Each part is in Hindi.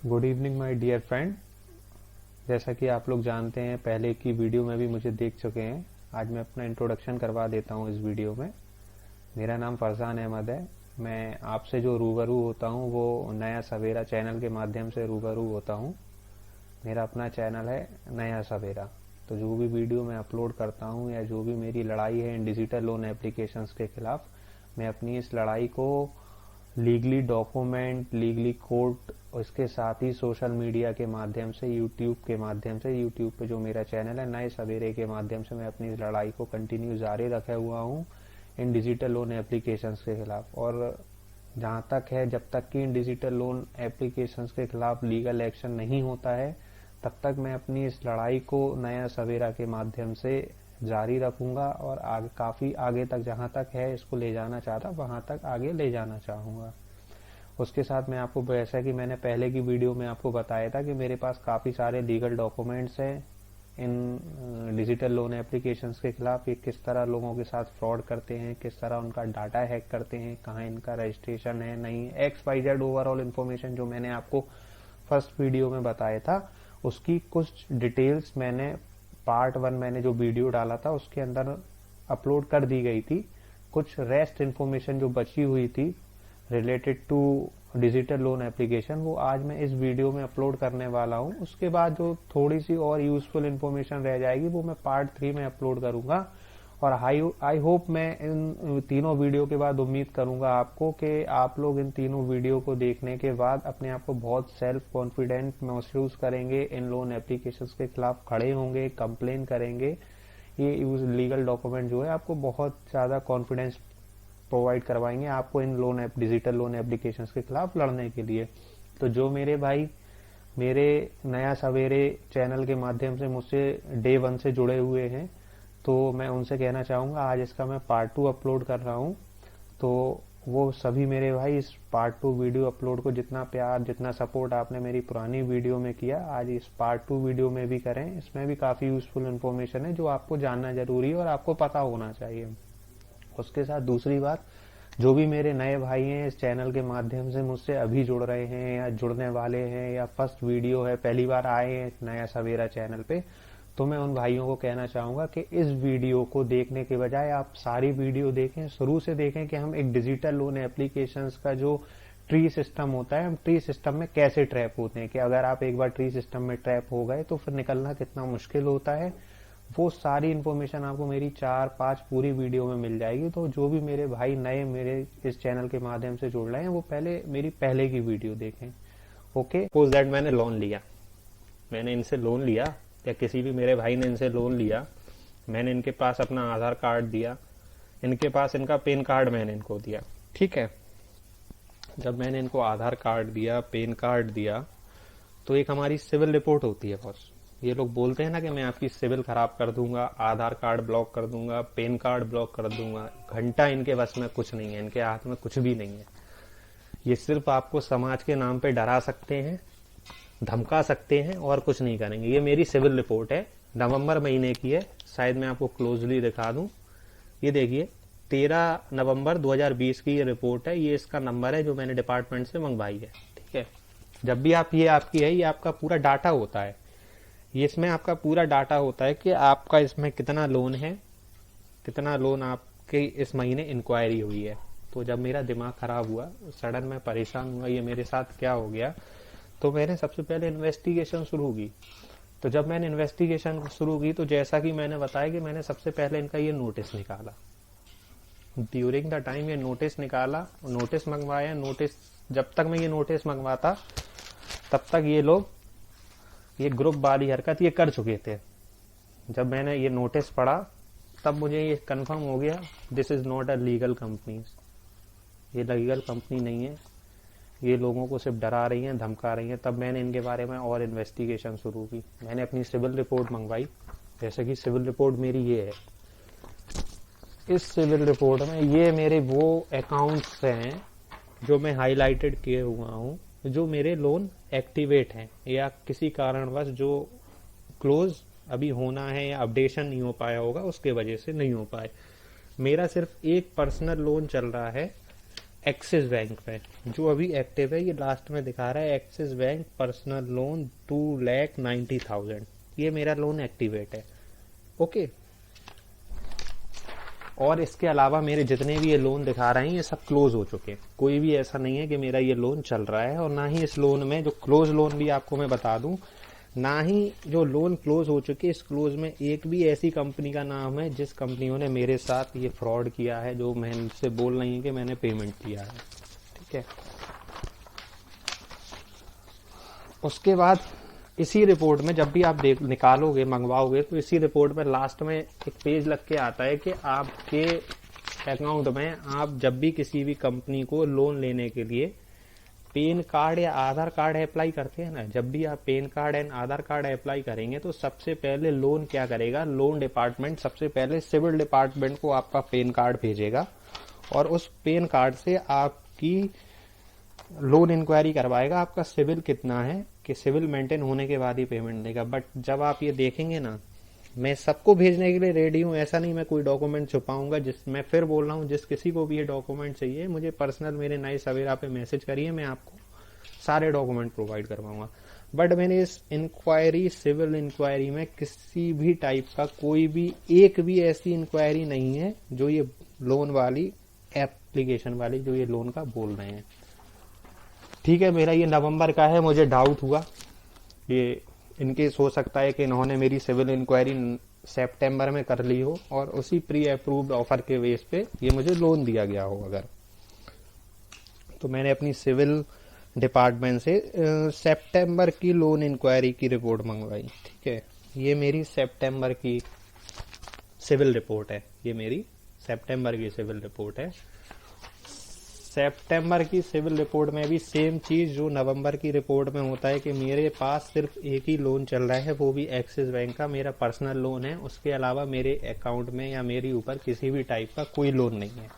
Good evening my dear friend. जैसा कि आप लोग जानते हैं, पहले की वीडियो में भी मुझे देख चुके हैं। आज मैं अपना इंट्रोडक्शन करवा देता हूं इस वीडियो में। मेरा नाम फरजान अहमद है। मैं आपसे जो रूबरू होता हूं वो नया सवेरा चैनल के माध्यम से रूबरू होता हूं। मेरा अपना चैनल है नया सवेरा। तो जो भी वीडियो मैं अपलोड करता हूं या जो भी मेरी लड़ाई है इन डिजिटल लोन एप्लीकेशंस के खिलाफ, मैं अपनी इस लड़ाई को लीगली डॉक्यूमेंट, लीगली कोर्ट, उसके साथ ही सोशल मीडिया के माध्यम से, यूट्यूब के माध्यम से, यूट्यूब पे जो मेरा चैनल है नए सवेरे के माध्यम से मैं अपनी इस लड़ाई को कंटिन्यू जारी रखे हुआ हूँ इन डिजिटल लोन एप्लीकेशंस के खिलाफ। और जहाँ तक है, जब तक कि इन डिजिटल लोन एप्लीकेशंस के खिलाफ लीगल एक्शन नहीं होता है, तब तक मैं अपनी इस लड़ाई को नया सवेरा के माध्यम से जारी रखूंगा और काफी आगे तक, जहां तक है इसको ले जाना चाहता वहां तक आगे ले जाना चाहूंगा। उसके साथ मैं आपको, जैसा कि मैंने पहले की वीडियो में आपको बताया था कि मेरे पास काफी सारे लीगल डॉक्यूमेंट्स हैं इन डिजिटल लोन एप्लीकेशंस के खिलाफ। ये किस तरह लोगों के साथ फ्रॉड करते हैं, किस तरह उनका डाटा हैक करते हैं, कहाँ इनका रजिस्ट्रेशन है, नहीं, XYZ ओवरऑल इन्फॉर्मेशन जो मैंने आपको फर्स्ट वीडियो में बताया था, उसकी कुछ डिटेल्स मैंने पार्ट 1 मैंने जो वीडियो डाला था उसके अंदर अपलोड कर दी गई थी। कुछ रेस्ट इन्फॉर्मेशन जो बची हुई थी related to digital loan application, वो आज मैं इस वीडियो में अपलोड करने वाला हूँ। उसके बाद जो थोड़ी सी और यूजफुल इन्फॉर्मेशन रह जाएगी वो मैं पार्ट 3 में अपलोड करूंगा। और आई होप, मैं इन तीनों वीडियो के बाद उम्मीद करूंगा आपको कि आप लोग इन तीनों वीडियो को देखने के बाद अपने आप को बहुत सेल्फ कॉन्फिडेंट महसूस करेंगे, इन लोन एप्लीकेशंस के खिलाफ खड़े होंगे, कंप्लेन करेंगे। ये लीगल डॉक्यूमेंट जो है आपको बहुत ज्यादा कॉन्फिडेंस प्रोवाइड करवाएंगे आपको इन डिजिटल लोन एप्लीकेशंस के खिलाफ लड़ने के लिए। तो जो मेरे भाई मेरे नया सवेरे चैनल के माध्यम से मुझसे डे 1 से जुड़े हुए हैं, तो मैं उनसे कहना चाहूंगा, आज इसका मैं पार्ट 2 अपलोड कर रहा हूं। तो वो सभी मेरे भाई इस पार्ट 2 वीडियो अपलोड को जितना प्यार, जितना सपोर्ट आपने मेरी पुरानी वीडियो में किया, आज इस पार्ट 2 वीडियो में भी करें। इसमें भी काफी यूजफुल इन्फॉर्मेशन है जो आपको जानना जरूरी है और आपको पता होना चाहिए। उसके साथ दूसरी बात, जो भी मेरे नए भाई हैं इस चैनल के माध्यम से मुझसे अभी जुड़ रहे हैं या जुड़ने वाले हैं, या फर्स्ट वीडियो है, पहली बार आए हैं नया सवेरा चैनल पे, तो मैं उन भाइयों को कहना चाहूंगा कि इस वीडियो को देखने के बजाय आप सारी वीडियो देखें, शुरू से देखें कि हम एक डिजिटल लोन एप्लीकेशंस का जो ट्री सिस्टम होता है, हम ट्री सिस्टम में कैसे ट्रैप होते हैं, कि अगर आप एक बार ट्री सिस्टम में ट्रैप हो गए तो फिर निकलना कितना मुश्किल होता है। वो सारी इन्फॉर्मेशन आपको मेरी 4-5 पूरी वीडियो में मिल जाएगी। तो जो भी मेरे भाई नए मेरे इस चैनल के माध्यम से जुड़ रहे हैं वो पहले मेरी पहले की वीडियो देखें। ओके, सपोज दैट मैंने लोन लिया, मैंने इनसे लोन लिया, या किसी भी मेरे भाई ने इनसे लोन लिया, मैंने इनके पास अपना आधार कार्ड दिया, इनके पास इनका पैन कार्ड मैंने इनको दिया, ठीक है। जब मैंने इनको आधार कार्ड दिया, पैन कार्ड दिया, तो एक हमारी सिविल रिपोर्ट होती है बॉस। ये लोग बोलते हैं ना कि मैं आपकी सिविल खराब कर दूंगा, आधार कार्ड ब्लॉक कर दूंगा, पैन कार्ड ब्लॉक कर दूंगा। घंटा इनके बस में कुछ नहीं है, इनके हाथ में कुछ भी नहीं है। ये सिर्फ आपको समाज के नाम पे डरा सकते हैं, धमका सकते हैं और कुछ नहीं करेंगे। ये मेरी सिविल रिपोर्ट है, नवंबर महीने की है, शायद मैं आपको क्लोजली दिखा दूं। ये देखिए, 13 नवंबर 2020 की ये रिपोर्ट है। ये इसका नंबर है जो मैंने डिपार्टमेंट से मंगवाई है, ठीक है। जब भी आप, ये आपकी है, ये आपका पूरा डाटा होता है, ये इसमें आपका पूरा डाटा होता है कि आपका इसमें कितना लोन है, कितना लोन आपके इस महीने इंक्वायरी हुई है। तो जब मेरा दिमाग खराब हुआ, सडन मैं परेशान हुआ, ये मेरे साथ क्या हो गया, तो मैंने सबसे पहले इन्वेस्टिगेशन शुरू की। तो जब मैंने इन्वेस्टिगेशन शुरू की, तो जैसा कि मैंने बताया कि मैंने सबसे पहले इनका ये नोटिस निकाला। ड्यूरिंग द टाइम ये नोटिस निकाला, नोटिस मंगवाया। नोटिस, जब तक मैं ये नोटिस मंगवाता तब तक ये लोग ये ग्रुप वाली हरकत ये कर चुके थे। जब मैंने ये नोटिस पढ़ा तब मुझे ये कंफर्म हो गया, this is not a legal company. ये लीगल कंपनी नहीं है, ये लोगों को सिर्फ डरा रही हैं, धमका रही हैं। तब मैंने इनके बारे में और इन्वेस्टिगेशन शुरू की। मैंने अपनी सिविल रिपोर्ट मंगवाई। जैसे कि सिविल रिपोर्ट मेरी ये है, इस सिविल रिपोर्ट में ये मेरे वो अकाउंट्स हैं जो मैं हाईलाइटेड किए हुआ हूँ, जो मेरे लोन एक्टिवेट हैं या किसी कारणवश जो क्लोज अभी होना है या अपडेशन नहीं हो पाया होगा, उसके वजह से नहीं हो पाए। मेरा सिर्फ एक पर्सनल लोन चल रहा है एक्सिस बैंक में जो अभी एक्टिव है, ये लास्ट में दिखा रहा है एक्सिस बैंक पर्सनल लोन 2,90,000, ये मेरा लोन एक्टिवेट है। ओके, और इसके अलावा मेरे जितने भी ये लोन दिखा रहे हैं ये सब क्लोज हो चुके हैं। कोई भी ऐसा नहीं है कि मेरा ये लोन चल रहा है, और ना ही इस लोन में जो क्लोज लोन भी आपको मैं बता दूं, ना ही जो लोन क्लोज हो चुके, इस क्लोज में एक भी ऐसी कंपनी का नाम है जिस कंपनियों ने मेरे साथ ये फ्रॉड किया है, जो मैंने बोल रही है कि मैंने पेमेंट किया है। ठीक है, उसके बाद इसी रिपोर्ट में जब भी आप निकालोगे, मंगवाओगे, तो इसी रिपोर्ट में लास्ट में एक पेज लग के आता है कि आपके अकाउंट में आप जब भी किसी भी कंपनी को लोन लेने के लिए पैन कार्ड या आधार कार्ड अप्लाई करते हैं ना, जब भी आप pan card and Aadhaar card apply करेंगे तो सबसे पहले लोन क्या करेगा, लोन डिपार्टमेंट सबसे पहले सिविल डिपार्टमेंट को आपका पैन कार्ड भेजेगा, और उस पैन कार्ड से आपकी लोन इंक्वायरी करवाएगा आपका सिविल कितना है, कि सिविल मेंटेन होने के बाद ही पेमेंट देगा। बट जब आप ये देखेंगे ना, मैं सबको भेजने के लिए रेडी हूँ, ऐसा नहीं मैं कोई डॉक्यूमेंट छुपाऊंगा। मैं फिर बोल रहा हूँ, जिस किसी को भी ये डॉक्यूमेंट चाहिए मुझे पर्सनल मेरे नए सवेरा पे मैसेज करिए, मैं आपको सारे डॉक्यूमेंट प्रोवाइड करवाऊंगा। बट मैंने इस इंक्वायरी, सिविल इंक्वायरी में किसी भी टाइप का कोई भी एक भी ऐसी इंक्वायरी नहीं है जो ये लोन वाली एप्लीकेशन वाली जो ये लोन का बोल रहे हैं। ठीक है, मेरा ये नवंबर का है, मुझे डाउट हुआ ये इनकेस हो सकता है कि इन्होंने मेरी सिविल इंक्वायरी सितंबर में कर ली हो और उसी प्री अप्रूव्ड ऑफर के बेस पे ये मुझे लोन दिया गया हो। अगर तो मैंने अपनी सिविल डिपार्टमेंट से सितंबर की लोन इंक्वायरी की रिपोर्ट मंगवाई। ठीक है, ये मेरी सितंबर की सिविल रिपोर्ट है, ये मेरी सितंबर की सिविल रिपोर्ट है। सितंबर की सिविल रिपोर्ट में भी सेम चीज जो नवंबर की रिपोर्ट में होता है कि मेरे पास सिर्फ एक ही लोन चल रहा है, वो भी एक्सिस बैंक का, मेरा पर्सनल लोन है। उसके अलावा मेरे अकाउंट में या मेरे ऊपर किसी भी टाइप का कोई लोन नहीं है।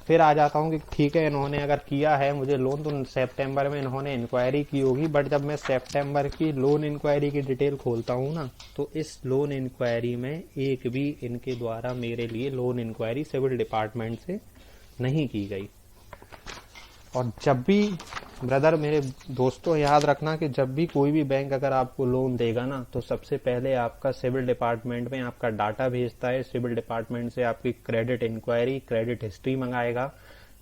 फिर आ जाता हूँ कि ठीक है, इन्होंने अगर किया है मुझे लोन तो सितंबर में इन्होंने इंक्वायरी की होगी। बट जब मैं सितंबर की लोन इंक्वायरी की डिटेल खोलता हूँ ना, तो इस लोन इंक्वायरी में एक भी इनके द्वारा मेरे लिए लोन इंक्वायरी सिविल डिपार्टमेंट से नहीं की गई। और जब भी ब्रदर, मेरे दोस्तों, याद रखना कि जब भी कोई भी बैंक अगर आपको लोन देगा ना, तो सबसे पहले आपका सिविल डिपार्टमेंट में आपका डाटा भेजता है। सिविल डिपार्टमेंट से आपकी क्रेडिट इंक्वायरी, क्रेडिट हिस्ट्री मंगाएगा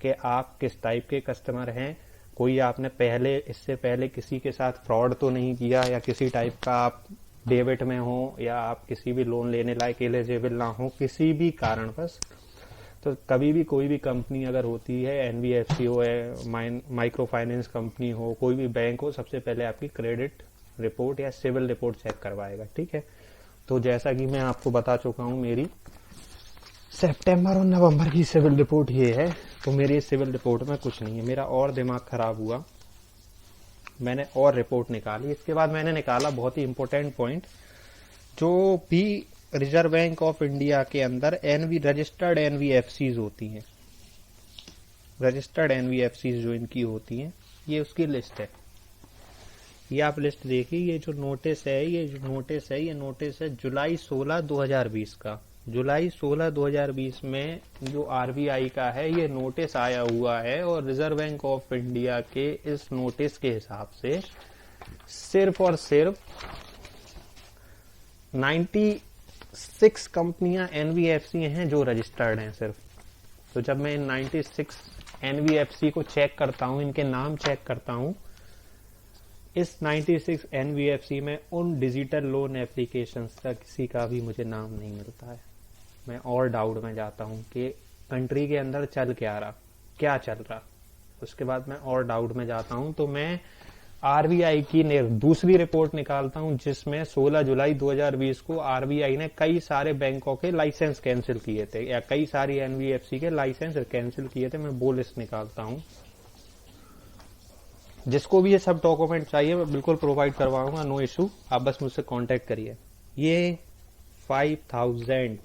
कि आप किस टाइप के कस्टमर हैं, कोई आपने इससे पहले किसी के साथ फ्रॉड तो नहीं किया, या किसी टाइप का आप डेबिट में हो, या आप किसी भी लोन लेने लायक एलिजिबल ना हो किसी भी कारणवश। तो कभी भी कोई भी कंपनी अगर होती है, एनबीएफसी हो, माइक्रो फाइनेंस कंपनी हो, कोई भी बैंक हो, सबसे पहले आपकी क्रेडिट रिपोर्ट या सिविल रिपोर्ट चेक करवाएगा। ठीक है, तो जैसा कि मैं आपको बता चुका हूं, मेरी सितंबर और नवंबर की सिविल रिपोर्ट ये है। तो मेरी सिविल रिपोर्ट में कुछ नहीं है। मेरा और दिमाग खराब हुआ, मैंने और रिपोर्ट निकाली। इसके बाद मैंने निकाला बहुत ही इंपॉर्टेंट पॉइंट, जो भी रिजर्व बैंक ऑफ इंडिया के अंदर रजिस्टर्ड एनबीएफसीज होती हैं, रजिस्टर्ड एनबीएफसीज जो इनकी होती हैं, ये उसकी लिस्ट है। ये आप लिस्ट देखिए, ये जो नोटिस है, ये नोटिस है जुलाई 16, 2020 का। जुलाई 16, 2020 में जो आरबीआई का है ये नोटिस आया हुआ है, और रिजर्व बैंक ऑफ इंडिया के इस नोटिस के हिसाब से सिर्फ और सिर्फ 96 कंपनियां एनबीएफसी हैं जो रजिस्टर्ड हैं सिर्फ। तो जब मैं इन 96 एनबीएफसी को चेक करता हूं, इनके नाम चेक करता हूं, इस 96 एनबीएफसी में उन डिजिटल लोन एप्लीकेशंस का किसी का भी मुझे नाम नहीं मिलता है। मैं और डाउट में जाता हूं कि कंट्री के अंदर चल क्या चल रहा। उसके बाद मैं और डाउट में जाता हूं, तो मैं आरबीआई की दूसरी रिपोर्ट निकालता हूं, जिसमें 16 जुलाई 2020 को आरबीआई ने कई सारे बैंकों के लाइसेंस कैंसिल किए थे, या कई सारी एनबीएफसी के लाइसेंस कैंसिल किए थे। मैं वो लिस्ट निकालता हूं। जिसको भी ये सब डॉक्यूमेंट चाहिए मैं बिल्कुल प्रोवाइड करवाऊंगा, नो इशू, आप बस मुझसे कांटेक्ट करिए। ये 5000,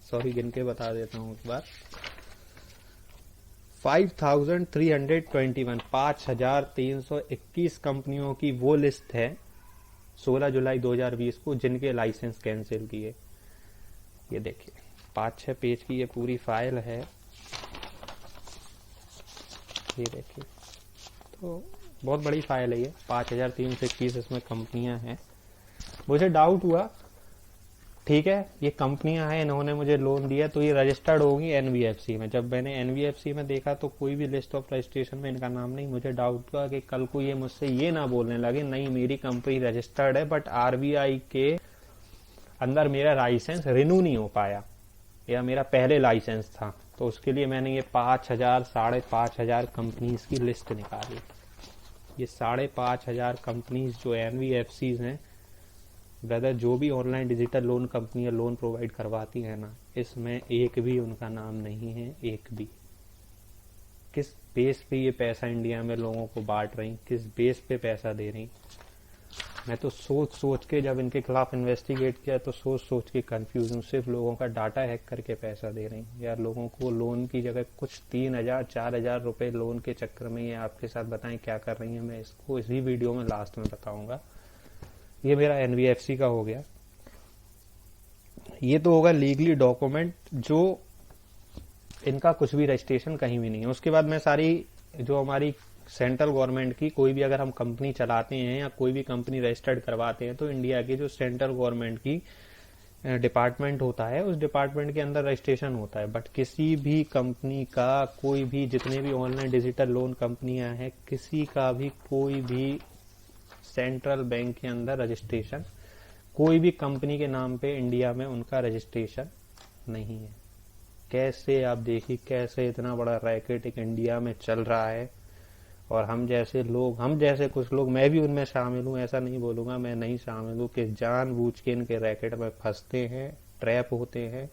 सॉरी गिन के बता देता हूं एक बार, 5321, 5321 कंपनियों की वो लिस्ट है 16 जुलाई 2020 को जिनके लाइसेंस कैंसिल किए। ये देखिए 5-6 पेज की ये पूरी फाइल है। ये देखिए, तो बहुत बड़ी फाइल है ये, 5321 इसमें कंपनियां हैं। मुझे डाउट हुआ, ठीक है ये कंपनियां हैं, इन्होंने मुझे लोन दिया तो ये रजिस्टर्ड होगी एनबीएफसी में। जब मैंने एनबीएफसी में देखा तो कोई भी लिस्ट ऑफ रजिस्ट्रेशन में इनका नाम नहीं। मुझे डाउट हुआ कि कल को ये मुझसे ये ना बोलने लगे नहीं मेरी कंपनी रजिस्टर्ड है बट आरबीआई के अंदर मेरा लाइसेंस रिन्यू नहीं हो पाया, या मेरा पहले लाइसेंस था। तो उसके लिए मैंने ये 5000 5,500 कंपनीज की लिस्ट निकाली। ये 5,500 कंपनीज जो एनबीएफसीज हैं ब्रदर, जो भी ऑनलाइन डिजिटल लोन कंपनियां लोन प्रोवाइड करवाती है ना, इसमें एक भी उनका नाम नहीं है, एक भी। किस बेस पे ये पैसा इंडिया में लोगों को बांट रही, किस बेस पे पैसा दे रही। मैं तो सोच सोच के जब इनके खिलाफ इन्वेस्टिगेट किया तो सोच सोच के कंफ्यूज हूँ। सिर्फ लोगों का डाटा हैक करके पैसा दे रही यार, लोगों को लोन की जगह कुछ 3,000 4,000 रुपए लोन के चक्कर में ये आपके साथ बताएं क्या कर रही है। मैं इसको इसी वीडियो में लास्ट में बताऊंगा। ये मेरा एनबीएफसी का हो गया। ये तो होगा लीगली डॉक्यूमेंट, जो इनका कुछ भी रजिस्ट्रेशन कहीं भी नहीं है। उसके बाद मैं सारी जो हमारी सेंट्रल गवर्नमेंट की कोई भी अगर हम कंपनी चलाते हैं या कोई भी कंपनी रजिस्टर्ड करवाते हैं तो इंडिया के जो सेंट्रल गवर्नमेंट की डिपार्टमेंट होता है उस डिपार्टमेंट के अंदर रजिस्ट्रेशन होता है। बट किसी भी कंपनी का कोई भी, जितने भी ऑनलाइन डिजिटल लोन कंपनियां हैं, किसी का भी कोई भी सेंट्रल बैंक के अंदर रजिस्ट्रेशन, कोई भी कंपनी के नाम पे इंडिया में उनका रजिस्ट्रेशन नहीं है। कैसे आप देखिए, कैसे इतना बड़ा रैकेट एक इंडिया में चल रहा है। और हम जैसे लोग, हम जैसे कुछ लोग, मैं भी उनमें शामिल हूँ, ऐसा नहीं बोलूंगा मैं नहीं शामिल हूँ, कि जानबूझ के इनके रैकेट में फंसते हैं, ट्रैप होते हैं।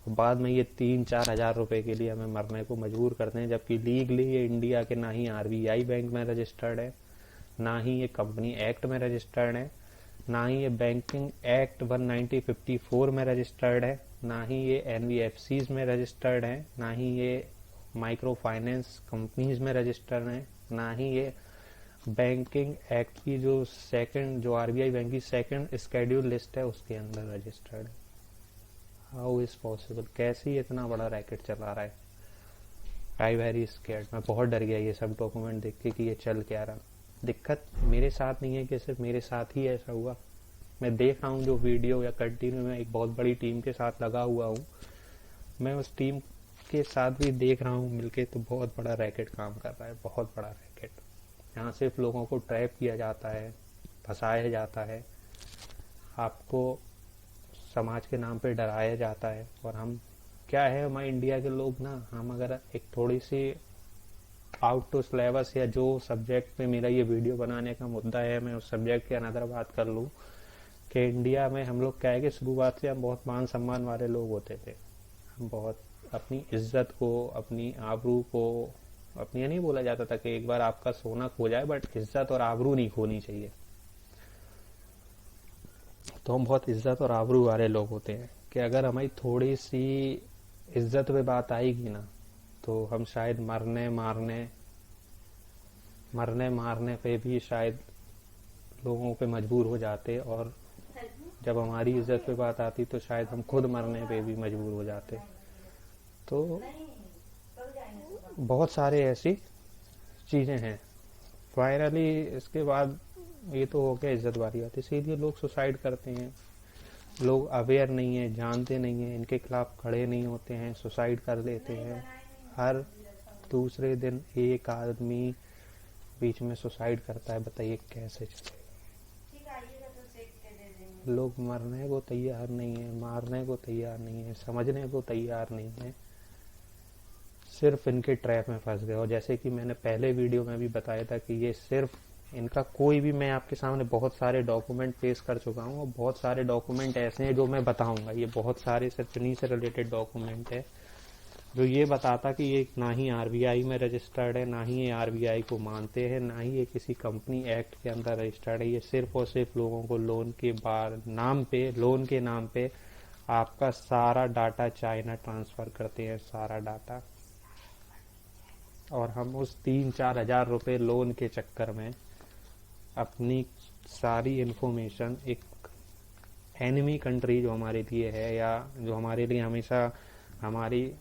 बाद में ये 3-4 हजार रुपए के लिए हमें मरने को मजबूर करते हैं, जबकि लीगली ये इंडिया के ना ही आरबीआई बैंक में रजिस्टर्ड है, ना ही ये कंपनी एक्ट में रजिस्टर्ड है, ना ही ये बैंकिंग एक्ट 1954 में रजिस्टर्ड है, ना ही ये एनबीएफसीज में रजिस्टर्ड है, ना ही ये माइक्रो फाइनेंस कंपनीज में रजिस्टर्ड है, ना ही ये बैंकिंग एक्ट की जो सेकंड, जो आरबीआई बैंक की सेकंड स्केड्यूल लिस्ट है उसके अंदर रजिस्टर्ड है। How is possible? कैसे इतना बड़ा रैकेट चला रहा है? I very scared. मैं बहुत डर गया ये सब डॉक्यूमेंट देख के कि ये चल क्या रहा। दिक्कत मेरे साथ नहीं है कि सिर्फ मेरे साथ ही ऐसा हुआ। मैं देख रहा हूँ जो वीडियो या कंटिन्यू में एक बहुत बड़ी टीम के साथ लगा हुआ हूँ, मैं उस टीम के साथ भी देख रहा हूँ मिलके, तो बहुत बड़ा रैकेट काम कर रहा है, बहुत बड़ा रैकेट। यहाँ सिर्फ लोगों को ट्रैप किया जाता है, फंसाया जाता है, आपको समाज के नाम पे डराया जाता है। और हम क्या है, हमारे इंडिया के लोग ना, हम अगर एक थोड़ी सी आउट टू सिलेबस, या जो सब्जेक्ट पे मेरा ये वीडियो बनाने का मुद्दा है, मैं उस सब्जेक्ट के अनदर बात कर लूँ कि इंडिया में हम लोग क्या है कि शुरुआत से हम बहुत मान सम्मान वाले लोग होते थे। हम बहुत अपनी इज्जत को, अपनी आबरू को, अपनी, नहीं बोला जाता था कि एक बार आपका सोना खो जाए, बट इज्जत और आबरू नहीं खोनी चाहिए। तो हम बहुत इज्जत और आबरू वाले लोग होते हैं कि अगर हमारी थोड़ी सी इज्जत पे बात आएगी ना, तो हम शायद मरने मारने पे भी शायद लोगों पे मजबूर हो जाते। और जब हमारी इज्जत पे बात आती तो शायद हम खुद मरने पे भी मजबूर हो जाते। तो बहुत सारे ऐसी चीजें हैं। फाइनली इसके बाद ये तो हो गया इज्जत वाली बात, इसीलिए लोग सुसाइड करते हैं। लोग अवेयर नहीं है, जानते नहीं है, इनके खिलाफ खड़े नहीं होते हैं, सुसाइड कर लेते हैं। हर दूसरे दिन एक आदमी बीच में सुसाइड करता है। बताइए कैसे चलेगा? लोग मरने को तैयार नहीं है, मारने को तैयार नहीं है, समझने को तैयार नहीं है, सिर्फ इनके ट्रैप में फंस गए। और जैसे कि मैंने पहले वीडियो में भी बताया था कि ये सिर्फ इनका कोई भी, मैं आपके सामने बहुत सारे डॉक्यूमेंट पेश कर चुका हूँ, और बहुत सारे डॉक्यूमेंट ऐसे हैं जो मैं बताऊंगा। ये बहुत सारे सिर्फ इन्हीं से रिलेटेड डॉक्यूमेंट है जो ये बताता कि ये ना ही आरबीआई में रजिस्टर्ड है, ना ही ये आरबीआई को मानते हैं, ना ही ये किसी कंपनी एक्ट के अंदर रजिस्टर्ड है। ये सिर्फ और सिर्फ लोगों को लोन के नाम पे, लोन के नाम पे आपका सारा डाटा चाइना ट्रांसफर करते हैं, सारा डाटा। और हम उस 3-4 हजार रुपए लोन के चक्कर में अपनी सारी इंफॉर्मेशन एक एनिमी कंट्री जो हमारे लिए है, या जो हमारे लिए हमेशा हमारी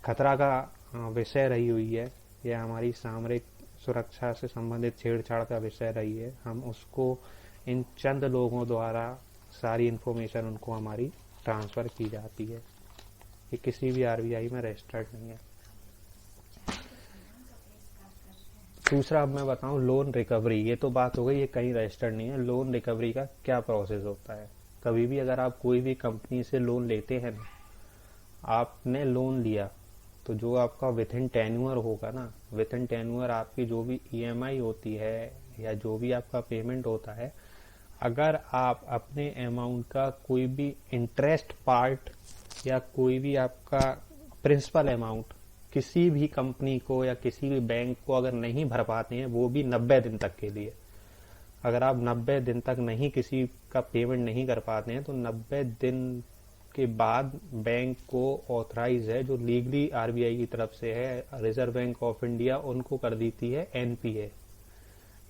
खतरा का विषय रही हुई है, या हमारी सामरिक सुरक्षा से संबंधित छेड़छाड़ का विषय रही है, हम उसको इन चंद लोगों द्वारा सारी इन्फॉर्मेशन उनको हमारी ट्रांसफ़र की जाती है। ये किसी भी आरबीआई में रजिस्टर्ड नहीं है। दूसरा अब मैं बताऊं लोन रिकवरी। ये तो बात हो गई, ये कहीं रजिस्टर्ड नहीं है। लोन रिकवरी का क्या प्रोसेस होता है? कभी भी अगर आप कोई भी कंपनी से लोन लेते हैं ना, आपने लोन लिया तो जो आपका विथ इन टेन्योर होगा ना, विथ इन टेन्योर आपकी जो भी ईएमआई होती है या जो भी आपका पेमेंट होता है, अगर आप अपने अमाउंट का कोई भी इंटरेस्ट पार्ट या कोई भी आपका प्रिंसिपल अमाउंट किसी भी कंपनी को या किसी भी बैंक को अगर नहीं भर पाते हैं, वो भी 90 दिन तक के लिए, अगर आप 90 दिन तक नहीं किसी का पेमेंट नहीं कर पाते हैं, तो 90 दिन के बाद बैंक को ऑथराइज है, जो लीगली आरबीआई की तरफ से है, रिजर्व बैंक ऑफ इंडिया, उनको कर देती है एनपीए।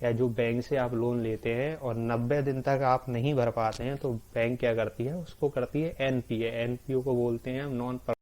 या जो बैंक से आप लोन लेते हैं और 90 दिन तक आप नहीं भर पाते हैं, तो बैंक क्या करती है, उसको करती है एनपीए। एनपीओ को बोलते हैं हम नॉन